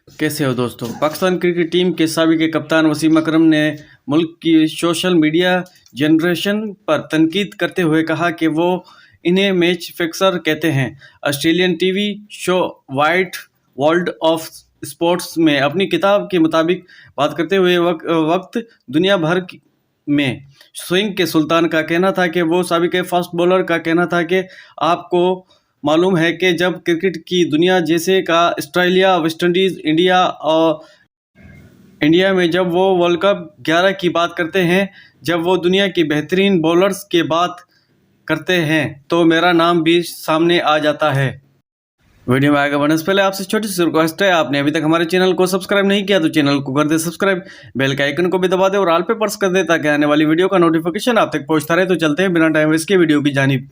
कैसे हो दोस्तों। पाकिस्तान क्रिकेट टीम के साबिक कप्तान वसीम अकरम ने मुल्क की सोशल मीडिया जनरेशन पर तनकीद करते हुए कहा कि वो इन्हें मैच फिक्सर कहते हैं। Australian TV show wide world of sports में अपनी किताब के मुताबिक बात करते हुए वक्त दुनिया भर में स्विंग के सुल्तान का कहना था कि वो साबिक फास्ट बॉलर का कहना था कि आपको मालूम है कि जब क्रिकेट की दुनिया जैसे का ऑस्ट्रेलिया, वेस्ट इंडीज़, इंडिया में जब वो वर्ल्ड कप 11 की बात करते हैं, जब वो दुनिया की बेहतरीन बॉलर्स की बात करते हैं तो मेरा नाम भी सामने आ जाता है। वीडियो में आगे बढ़ने से पहले आपसे छोटी सी रिक्वेस्ट है, आपने अभी तक हमारे चैनल को सब्सक्राइब नहीं किया तो चैनल को कर दे सब्सक्राइब, बेल के आइकन को भी दबा दे और ऑल पे प्रेस कर दे ताकि आने वाली वीडियो का नोटिफिकेशन आप तक पहुंचता रहे। तो चलते हैं बिना टाइम वेस्ट के वीडियो की जानिब।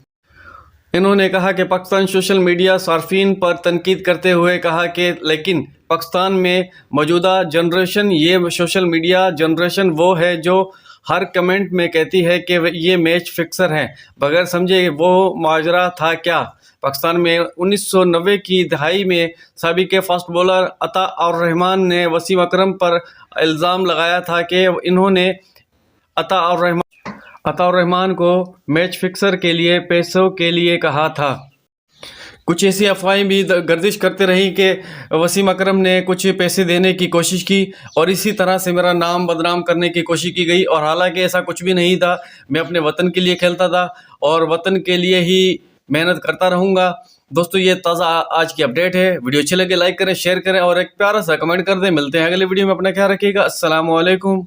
इन्होंने कहा कि पाकिस्तान सोशल मीडिया सार्फिन पर तनकीद करते हुए कहा कि लेकिन पाकिस्तान में मौजूदा जनरेशन, ये सोशल मीडिया जनरेशन वो है जो हर कमेंट में कहती है कि ये मैच फिक्सर है, बगैर समझे वो माजरा था क्या। पाकिस्तान में 1990 की दहाई में साबिक फास्ट बॉलर अता और रहमान ने वसीम अकरम पर इल्ज़ाम लगाया था कि इन्होंने अता और रहमान को मैच फिक्सर के लिए पैसों के लिए कहा था। कुछ ऐसी अफवाहें भी गर्दिश करते रही कि वसीम अकरम ने कुछ पैसे देने की कोशिश की और इसी तरह से मेरा नाम बदनाम करने की कोशिश की गई, और हालांकि ऐसा कुछ भी नहीं था। मैं अपने वतन के लिए खेलता था और वतन के लिए ही मेहनत करता रहूँगा। दोस्तों, ये ताज़ा आज की अपडेट है। वीडियो अच्छी लगे लाइक करें, शेयर करें और एक प्यारा सा कमेंट कर दें। मिलते हैं अगले वीडियो में। अपना ख्याल रखिएगा। अस्सलाम वालेकुम।